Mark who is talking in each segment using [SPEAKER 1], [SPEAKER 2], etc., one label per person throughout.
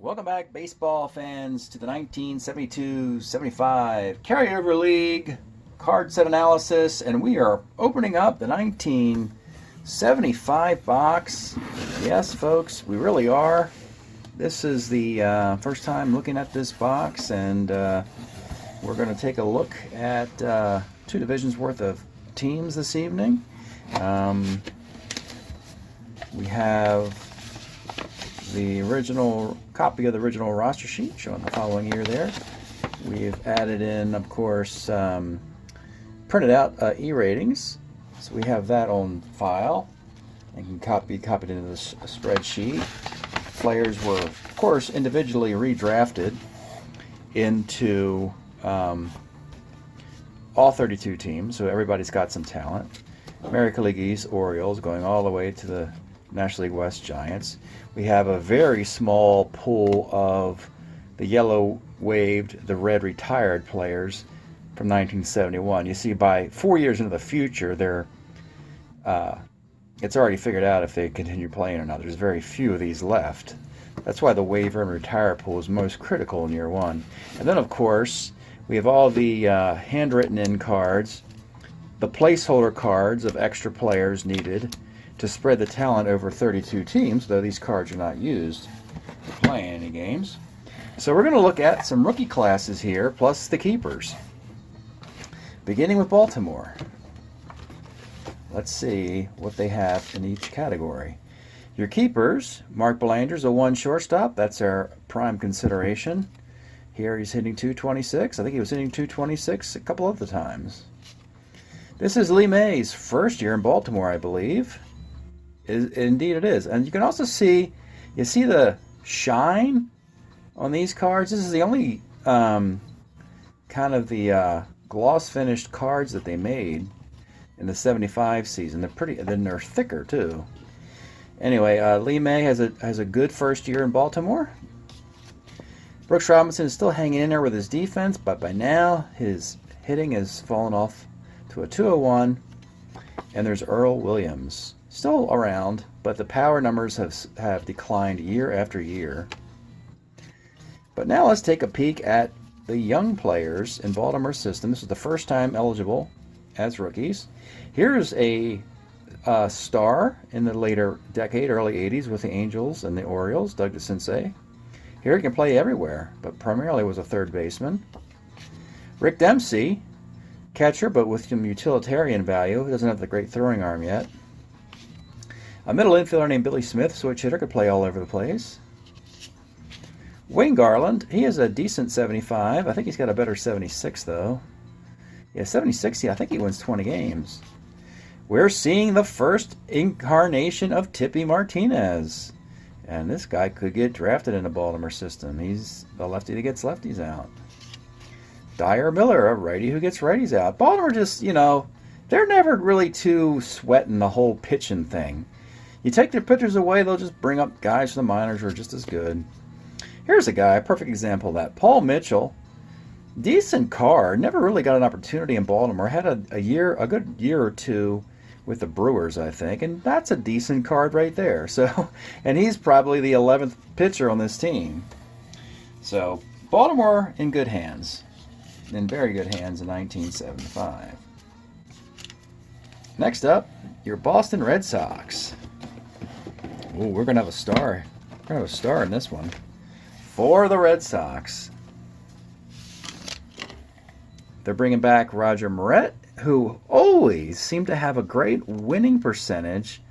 [SPEAKER 1] Welcome back, baseball fans, to the 1972-75 Carryover League card set analysis, and we are opening up the 1975 box. Yes, folks, we really are. This is the first time looking at this box, and we're going to take a look at two divisions worth of teams this evening. We have the original copy of the original roster sheet showing the following year there. We've added in, of course, printed out E-ratings, so we have that on file and can be copied into this spreadsheet. Players were, of course, individually redrafted into all 32 teams, so everybody's got some talent. American League East Orioles going all the way to the National League West Giants. We have a very small pool of the yellow waived, the red retired players from 1971. You see, by 4 years into the future, they're it's already figured out if they continue playing or not. There's very few of these left. That's why the waiver and retire pool is most critical in year one. And then, of course, we have all the handwritten in cards, the placeholder cards of extra players needed to spread the talent over 32 teams, though these cards are not used to play any games. So we're going to look at some rookie classes here, plus the keepers. Beginning with Baltimore. Let's see what they have in each category. Your keepers, Mark Belanger's a 1 shortstop. That's our prime consideration. Here he's hitting 226. I think he was hitting 226 a couple of the times. This is Lee May's first year in Baltimore, I believe. Indeed it is. And you can also see, you see the shine on these cards. This is the only kind of the gloss finished cards that they made in the 75 season. They're pretty, then they're thicker too. Anyway, Lee May has a good first year in Baltimore. Brooks Robinson is still hanging in there with his defense, but by now his hitting has fallen off to a 201. And there's Earl Williams, still around, but the power numbers have declined year after year. But now let's take a peek at the young players in Baltimore's system. This is the first time eligible as rookies. Here's a star in the later decade, early 80s, with the Angels and the Orioles, Doug DeCinces. Here he can play everywhere, but primarily was a third baseman. Rick Dempsey, catcher, but with some utilitarian value. He doesn't have the great throwing arm yet. A middle infielder named Billy Smith, switch hitter, could play all over the place. Wayne Garland, he is a decent 75. I think he's got a better 76, though. Yeah, 76, I think he wins 20 games. We're seeing the first incarnation of Tippy Martinez. And this guy could get drafted in the Baltimore system. He's the lefty that gets lefties out. Dyer Miller, a righty who gets righties out. Baltimore just, you know, they're never really too sweating the whole pitching thing. You take their pitchers away, they'll just bring up guys from the minors who are just as good. Here's a guy, a perfect example of that. Paul Mitchell, decent card, never really got an opportunity in Baltimore. Had a good year or two with the Brewers, I think, and that's a decent card right there. So, and he's probably the 11th pitcher on this team. So, Baltimore in good hands. In very good hands in 1975. Next up, your Boston Red Sox. Ooh, we're going to have a star. We're going to have a star in this one. For the Red Sox. They're bringing back Roger Moret, who always seemed to have a great winning percentage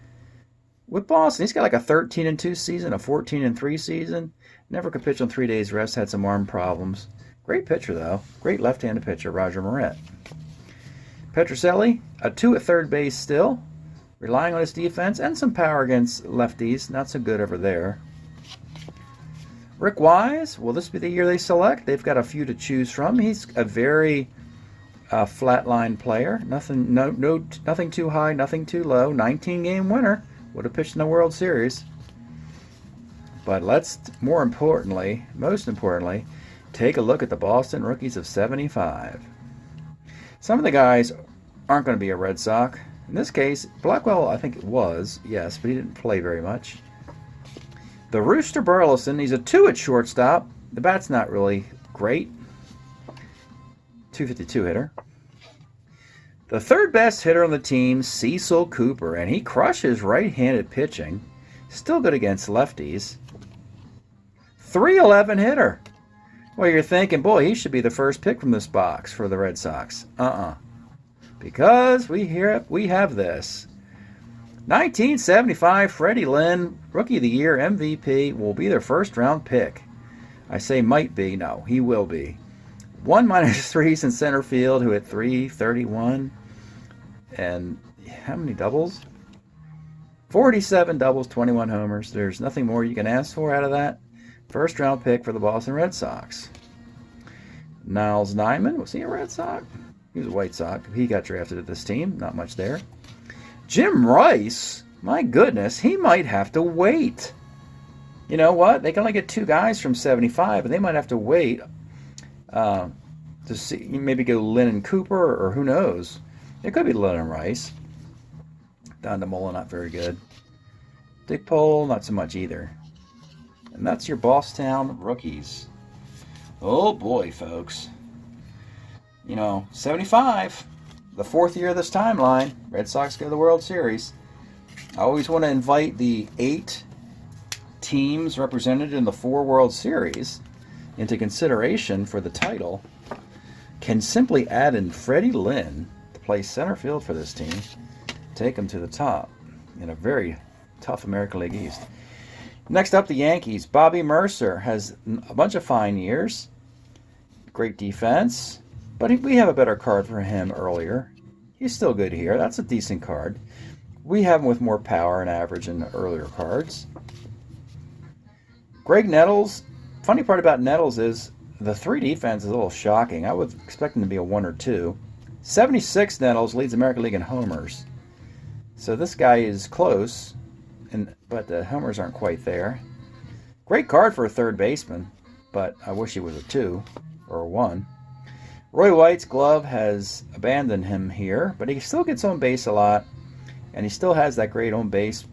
[SPEAKER 1] with Boston. He's got like a 13-2 season, a 14-3 season. Never could pitch on 3 days rest, had some arm problems. Great pitcher, though. Great left-handed pitcher, Roger Moret. Petrocelli, a 2 at third base still, relying on his defense and some power against lefties. Not so good over there. Rick Wise, will this be the year they select? They've got a few to choose from. He's a very flatline player. Nothing too high, nothing too low. 19-game winner. Would have pitched in the World Series. But let's, most importantly, take a look at the Boston rookies of 75. Some of the guys aren't going to be a Red Sox. In this case, Blackwell, I think it was, yes, but he didn't play very much. The Rooster Burleson, he's a 2 at shortstop. The bat's not really great. 252 hitter. The third best hitter on the team, Cecil Cooper, and he crushes right-handed pitching. Still good against lefties. 311 hitter. Well, you're thinking, boy, he should be the first pick from this box for the Red Sox. Because we have this. 1975 Freddie Lynn, Rookie of the Year, MVP, will be their first round pick. I say might be. No, he will be. 1-3s in center field, who hit .331. And how many doubles? 47 doubles, 21 homers. There's nothing more you can ask for out of that. First round pick for the Boston Red Sox. Niles Nyman, was he a Red Sox? He was a White Sox. He got drafted at this team. Not much there. Jim Rice, my goodness, he might have to wait. You know what? They can only get 2 guys from 75, and they might have to wait to see. Maybe go Lynn and Cooper, or who knows? It could be Lynn and Rice. Don DeMola, not very good. Dick Pole, not so much either. And that's your Bosstown rookies. Oh boy, folks. 75. The 4th year of this timeline, Red Sox go to the World Series. I always want to invite the 8 teams represented in the 4 World Series into consideration for the title. Can simply add in Freddie Lynn to play center field for this team. Take them to the top in a very tough American League East. Next up, the Yankees. Bobby Mercer has a bunch of fine years. Great defense. But we have a better card for him earlier. He's still good here. That's a decent card. We have him with more power and average in the earlier cards. Greg Nettles. Funny part about Nettles is the 3 defense is a little shocking. I would expect him to be a 1 or 2. 76 Nettles leads American League in homers. So this guy is close, but the homers aren't quite there. Great card for a third baseman, but I wish he was a 2 or a 1. Roy White's glove has abandoned him here, but he still gets on base a lot, and he still has that great on base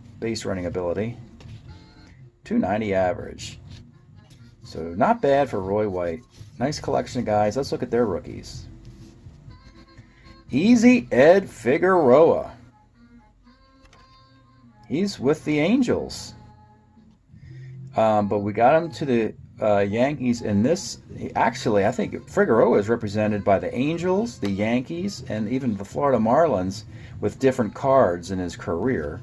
[SPEAKER 1] running ability. 290 average. So not bad for Roy White. Nice collection of guys. Let's look at their rookies. Easy Ed Figueroa. He's with the Angels. But we got him to the Yankees in this. Actually, I think Figueroa is represented by the Angels, the Yankees, and even the Florida Marlins with different cards in his career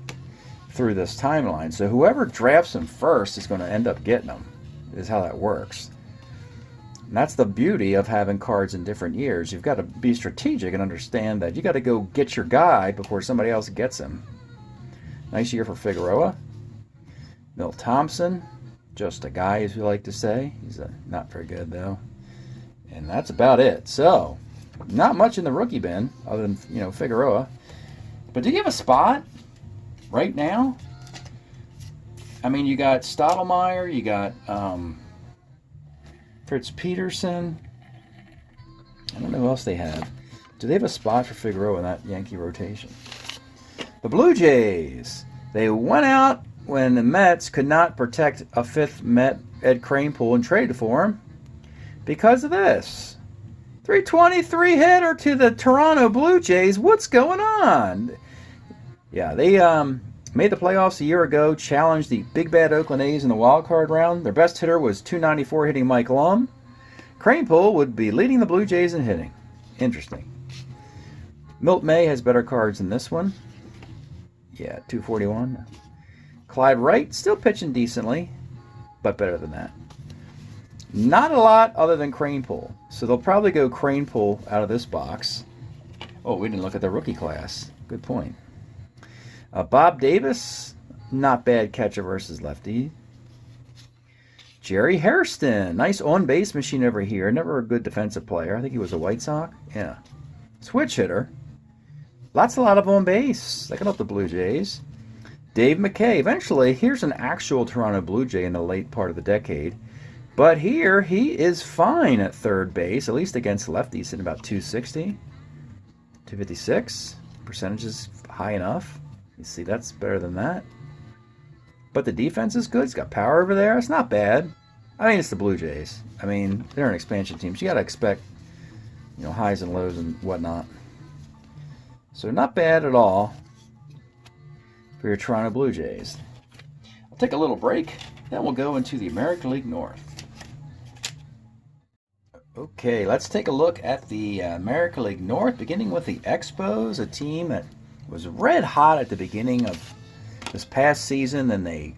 [SPEAKER 1] through this timeline. So whoever drafts him first is going to end up getting him, is how that works. And that's the beauty of having cards in different years. You've got to be strategic and understand that you got to go get your guy before somebody else gets him. Nice year for Figueroa. Milt Thompson, just a guy, as we like to say. He's not very good, though. And that's about it. So, not much in the rookie bin, other than, Figueroa. But do you have a spot right now? I mean, you got Stottlemyre, you got Fritz Peterson. I don't know who else they have. Do they have a spot for Figueroa in that Yankee rotation? The Blue Jays. They went out when the Mets could not protect a 5th Met, Ed Kranepool, and traded for him because of this. 323 hitter to the Toronto Blue Jays. What's going on? Yeah, they made the playoffs a year ago, challenged the big bad Oakland A's in the wild card round. Their best hitter was 294 hitting Mike Lum. Kranepool would be leading the Blue Jays in hitting. Interesting. Milt May has better cards than this one. Yeah, 241. Clyde Wright, still pitching decently, but better than that. Not a lot other than Kranepool. So they'll probably go Kranepool out of this box. Oh, we didn't look at the rookie class. Good point. Bob Davis, not bad catcher versus lefty. Jerry Hairston, nice on-base machine over here. Never a good defensive player. I think he was a White Sox. Yeah. Switch hitter. A lot of on base. They can help the Blue Jays. Dave McKay. Eventually, here's an actual Toronto Blue Jay in the late part of the decade. But here, he is fine at third base, at least against lefties, at about 260. 256. Percentage is high enough. You see, that's better than that. But the defense is good. It's got power over there. It's not bad. I mean, it's the Blue Jays. I mean, they're an expansion team, so you got to expect, you know, highs and lows and whatnot. So not bad at all for your Toronto Blue Jays. I'll take a little break, then we'll go into the American League North. Okay, let's take a look at the American League North, beginning with the Expos, a team that was red hot at the beginning of this past season, then they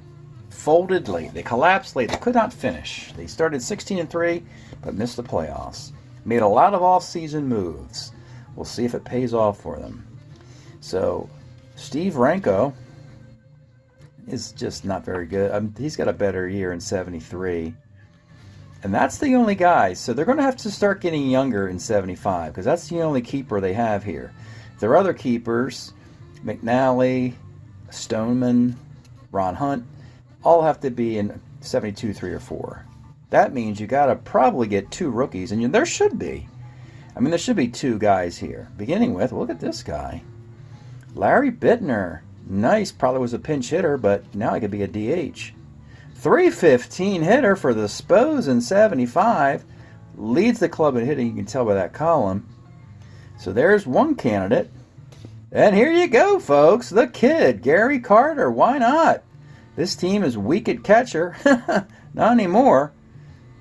[SPEAKER 1] folded late. They collapsed late. They could not finish. They started 16-3, but missed the playoffs. Made a lot of off-season moves. We'll see if it pays off for them. So, Steve Renko is just not very good. He's got a better year in 73. And that's the only guy. So they're going to have to start getting younger in 75, because that's the only keeper they have here. Their other keepers, McNally, Stoneman, Ron Hunt, all have to be in 72, 3, or 4. That means you got to probably get 2 rookies, and there should be. I mean, there should be 2 guys here. Beginning with, look at this guy. Larry Bittner. Nice, probably was a pinch hitter, but now he could be a DH. 315 hitter for the Spos in 75. Leads the club in hitting, you can tell by that column. So there's one candidate. And here you go, folks. The kid, Gary Carter. Why not? This team is weak at catcher. Not anymore.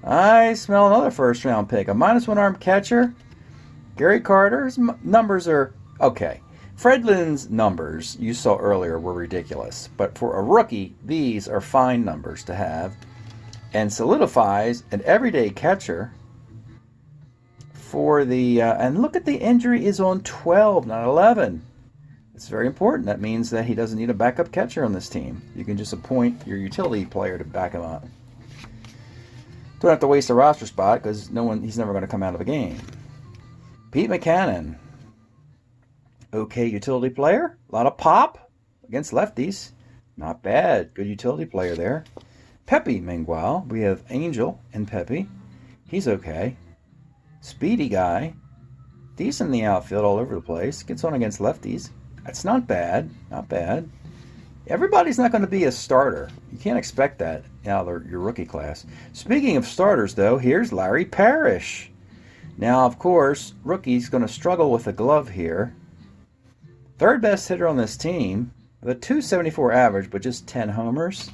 [SPEAKER 1] I smell another first-round pick. A -1 arm catcher. Gary Carter's numbers are okay. Fredlin's numbers you saw earlier were ridiculous, but for a rookie, these are fine numbers to have, and solidifies an everyday catcher for the, and look at the injury is on 12, not 11. It's very important. That means that he doesn't need a backup catcher on this team. You can just appoint your utility player to back him up. Don't have to waste a roster spot because he's never going to come out of a game. Pete Mackanin. Okay utility player. A lot of pop against lefties. Not bad. Good utility player there. Pepe, meanwhile, we have Angel and Pepe. He's okay. Speedy guy. Decent in the outfield all over the place. Gets on against lefties. That's not bad. Not bad. Everybody's not going to be a starter. You can't expect that out of your rookie class. Speaking of starters, though, here's Larry Parrish. Now, of course, rookie's going to struggle with a glove here. Third best hitter on this team, with a .274 average, but just 10 homers.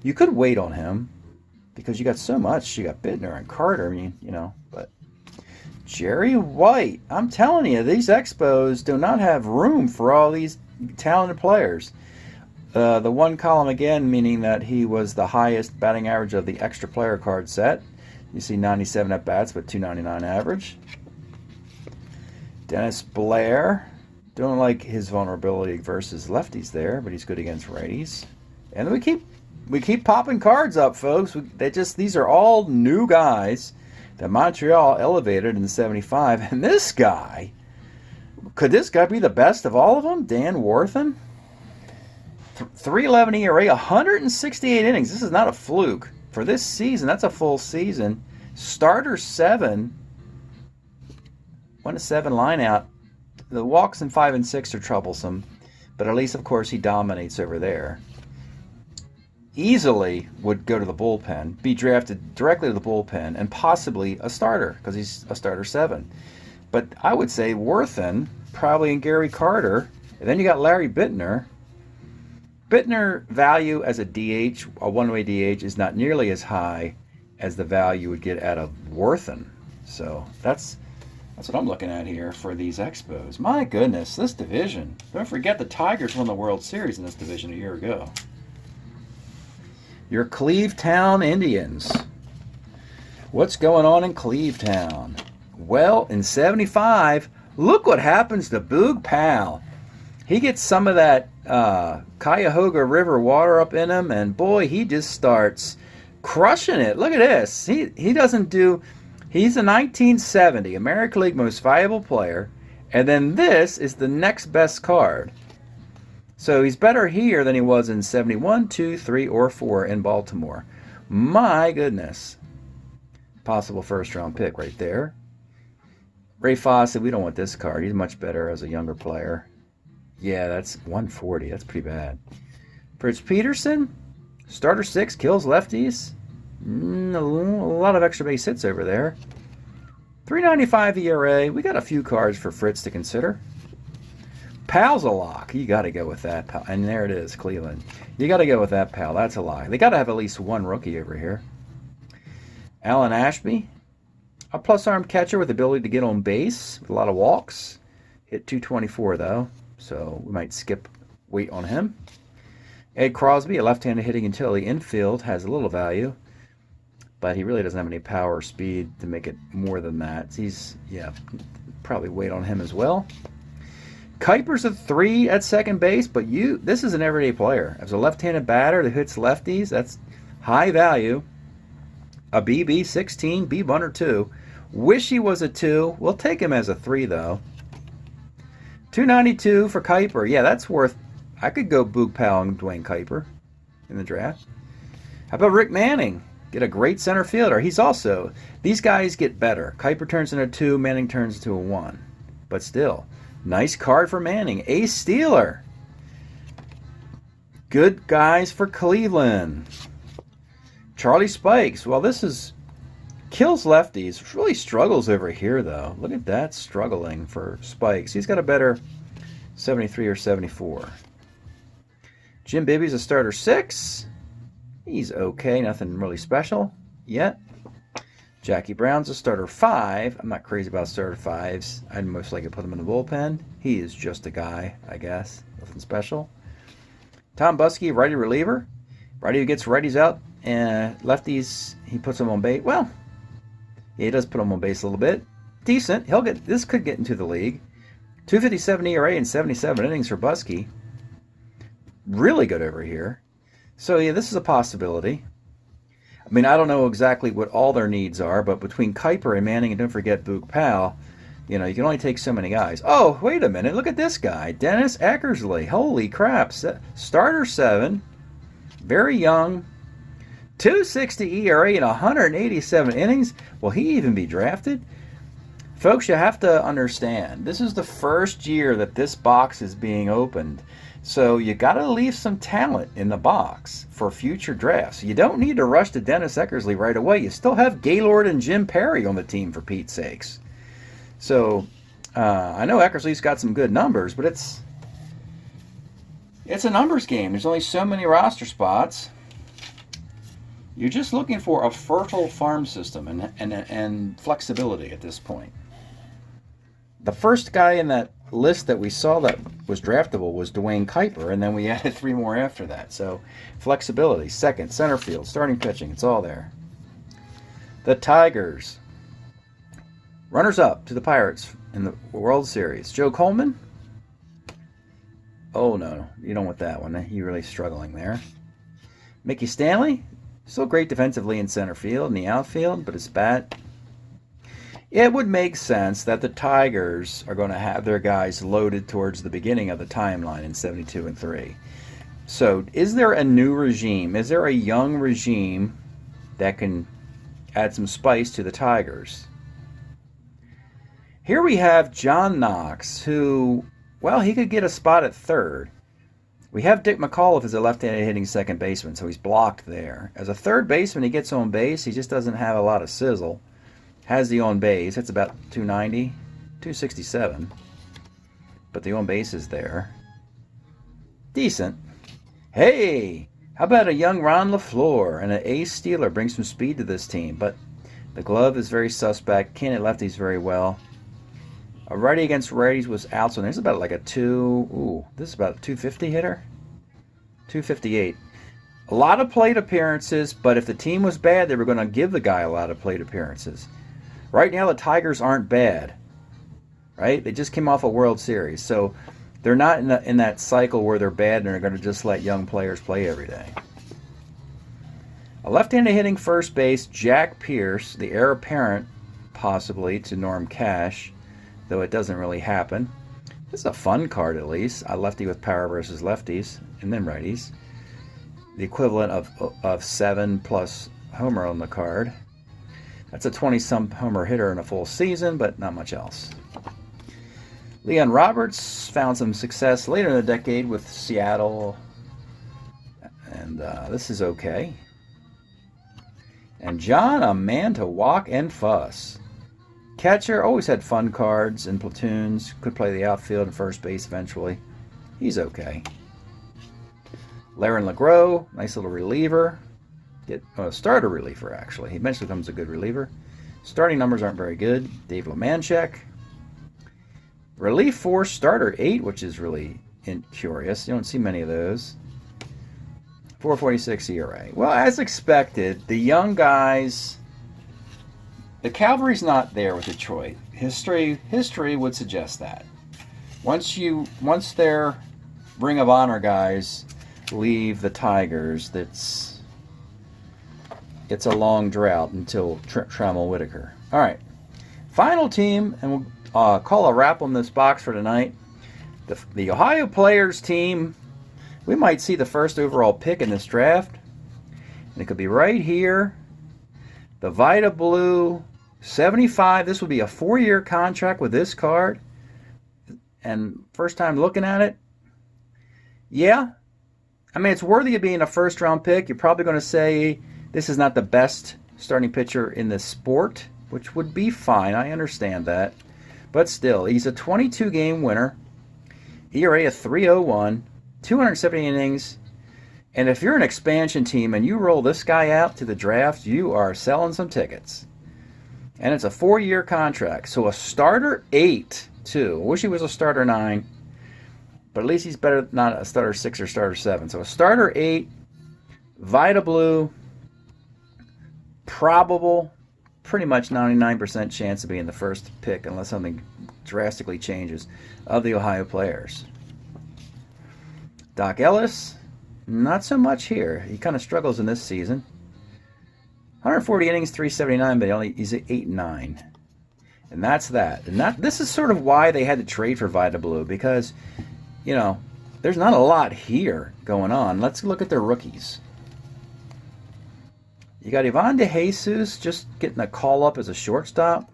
[SPEAKER 1] You could wait on him because you got so much. You got Bittner and Carter. I mean, you know, but Jerry White. I'm telling you, these Expos do not have room for all these talented players. The one column again, meaning that he was the highest batting average of the extra player card set. You see 97 at bats, but 299 average. Dennis Blair. Don't like his vulnerability versus lefties there, but he's good against righties. And we keep popping cards up, folks. These are all new guys that Montreal elevated in 75. And this guy, could this guy be the best of all of them? Dan Worthen? 3.11 ERA, 168 innings. This is not a fluke. For this season, that's a full season. Starter 7. 1-7 line out. The walks in 5 and 6 are troublesome, but at least, of course, he dominates over there. Easily would go to the bullpen, be drafted directly to the bullpen, and possibly a starter, because he's a starter 7. But I would say Worthen, probably in Gary Carter, and then you got Larry Bittner. Bittner value as a DH, a one-way DH, is not nearly as high as the value you would get out of Worthen. So that's what I'm looking at here for these Expos. My goodness, this division. Don't forget the Tigers won the World Series in this division a year ago. Your Clevetown Indians. What's going on in Clevetown? Well, in 75, look what happens to Boog Powell. He gets some of that Cuyahoga River water up in him, and boy, he just starts crushing it. Look at this. He doesn't do... He's a 1970 American League Most Valuable Player, and then this is the next best card. So he's better here than he was in 71, 2, 3, or 4 in Baltimore. My goodness. Possible first-round pick right there. Ray Fawcett, we don't want this card. He's much better as a younger player. Yeah, that's 140. That's pretty bad. Fritz Peterson, Starter 6 kills lefties. A lot of extra base hits over there. 3.95 ERA. We got a few cards for Fritz to consider. Pal's a lock. You got to go with that, pal. And there it is, Cleveland. You got to go with that, pal. That's a lock. They got to have at least one rookie over here. Alan Ashby, a plus-arm catcher with the ability to get on base with a lot of walks. Hit 224 though, so we might skip weight on him. Ed Crosby, a left-handed hitting utility infield, has a little value, but he really doesn't have any power or speed to make it more than that. He's, yeah, probably weight on him as well. Kuiper's a 3 at second base, but this is an everyday player. As a left-handed batter that hits lefties, that's high value. A BB 16, B1 or 2. Wish he was a 2. We'll take him as a 3 though. 292 for Kuiper. Yeah, that's worth. I could go Boog Powell and Dwayne Kuiper in the draft. How about Rick Manning? Get a great center fielder. He's also, these guys get better. Kuiper turns into a 2, Manning turns into a 1. But still, nice card for Manning. Ace Steeler. Good guys for Cleveland. Charlie Spikes. Well, this is kills lefties. Really struggles over here, though. Look at that, struggling for Spikes. He's got a better 73 or 74. Jim Bibby's a starter 6. He's okay. Nothing really special yet. Jackie Brown's a starter 5. I'm not crazy about starter 5s. I'd most likely put him in the bullpen. He is just a guy, I guess. Nothing special. Tom Buskey, righty reliever. Righty who gets righties out. And lefties, he puts them on base. Well, yeah, he does put them on base a little bit. Decent. This could get into the league. 257 ERA and 77 innings for Buskey. Really good over here. So yeah, this is a possibility. I mean, I don't know exactly what all their needs are, but between Kuiper and Manning, and don't forget Boog Powell, you know, you can only take so many guys. Oh, wait a minute. Look at this guy. Dennis Eckersley. Holy crap. Starter 7. Very young. 260 ERA and 187 innings. Will he even be drafted? Folks, you have to understand, this is the first year that this box is being opened. So you got to leave some talent in the box for future drafts. You don't need to rush to Dennis Eckersley right away. You still have Gaylord and Jim Perry on the team, for Pete's sakes. So I know Eckersley's got some good numbers, but it's a numbers game. There's only so many roster spots. You're just looking for a fertile farm system and flexibility at this point. The first guy in that list that we saw that was draftable was Dwayne Kuiper, and then we added 3 more after that. So flexibility, second, center field, starting pitching, it's all there. The Tigers. Runners up to the Pirates in the World Series. Joe Coleman. Oh no, you don't want that one. You're really struggling there. Mickey Stanley. Still great defensively in center field and the outfield, but his bat. It would make sense that the Tigers are going to have their guys loaded towards the beginning of the timeline in 72 and 3. So is there a new regime? Is there a young regime that can add some spice to the Tigers? Here we have John Knox, who, well, he could get a spot at third. We have Dick McAuliffe as a left-handed hitting second baseman, so he's blocked there. As a third baseman, he gets on base. He just doesn't have a lot of sizzle. Has the on base. That's about 290, 267. But the on base is there. Decent. Hey, how about a young Ron LaFleur and an Ace Steeler? Bring some speed to this team. But the glove is very suspect. Can't hit lefties very well. A righty against righties was out, so there's about like a 2. Ooh, this is about a 250 hitter. 258. A lot of plate appearances, but if the team was bad, they were going to give the guy a lot of plate appearances. Right now, the Tigers aren't bad, right? They just came off a World Series, so they're not in that cycle where they're bad and they're going to just let young players play every day. A left-handed hitting first base, Jack Pierce, the heir apparent, possibly, to Norm Cash, though it doesn't really happen. This is a fun card, at least. A lefty with power versus lefties, and then righties. The equivalent of 7 plus homer on the card. That's a 20-some homer hitter in a full season, but not much else. Leon Roberts found some success later in the decade with Seattle And this is okay. And John, a man to walk and fuss. Catcher, always had fun cards and platoons. Could play the outfield and first base eventually. He's okay. Laren LeGros, nice little reliever. Starter reliever, actually. He eventually becomes a good reliever. Starting numbers aren't very good. Dave Lemanchek. Relief 4, starter 8, which is really curious. You don't see many of those. 4.46 ERA. Well, as expected, the young guys, the cavalry's not there with Detroit. History would suggest that. Once their Ring of Honor guys leave the Tigers, it's a long drought until Trammell Whitaker. All right, final team, and we'll call a wrap on this box for tonight. The Ohio Players team. We might see the first overall pick in this draft. And it could be right here. The Vita Blue 75. This would be a 4-year contract with this card. And first time looking at it. Yeah. I mean, it's worthy of being a first-round pick. You're probably going to say this is not the best starting pitcher in the sport, which would be fine. I understand that. But still, he's a 22-game winner. ERA of 3.01. 270 innings, and if you're an expansion team and you roll this guy out to the draft, you are selling some tickets. And it's a 4-year contract, so a starter 8 too. I wish he was a starter 9, but at least he's better than not a starter 6 or starter 7. So a starter 8, Vita Blue, probable, pretty much 99% chance of being the first pick unless something drastically changes of the Ohio Players. Doc Ellis, not so much here. He kind of struggles in this season. 140 innings, 379, but he's at 8-9. And that's that. And this is sort of why they had to trade for Vita Blue, because, you know, there's not a lot here going on. Let's look at their rookies. You got Ivan DeJesus just getting a call up as a shortstop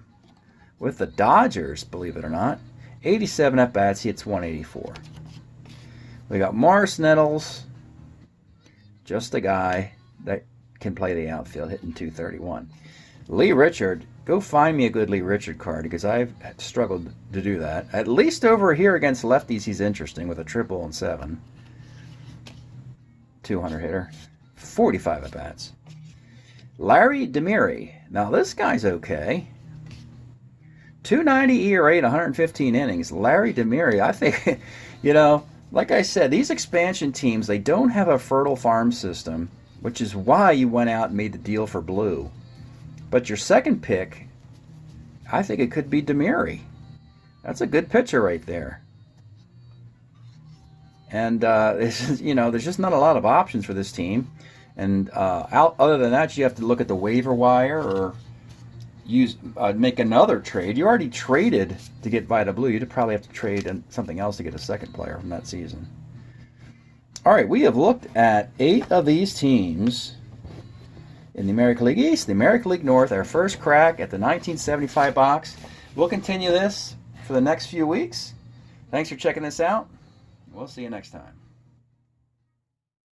[SPEAKER 1] with the Dodgers, believe it or not. 87 at-bats, he hits 184. We got Morris Nettles, just a guy that can play the outfield, hitting 231. Lee Richard, go find me a good Lee Richard card, because I've struggled to do that. At least over here against lefties, he's interesting with a triple and 7. 200 hitter, 45 at-bats. Larry Demiri, now this guy's okay. 290 ERA and 115 innings. Larry Demiri, I think, you know, like I said, these expansion teams, they don't have a fertile farm system, which is why you went out and made the deal for Blue. But your second pick, I think it could be Demiri. That's a good pitcher right there. And, you know, there's just not a lot of options for this team. And other than that, you have to look at the waiver wire or make another trade. You already traded to get Vita Blue. You'd probably have to trade something else to get a second player from that season. All right, we have looked at 8 of these teams in the American League East, the American League North, our first crack at the 1975 box. We'll continue this for the next few weeks. Thanks for checking this out. We'll see you next time.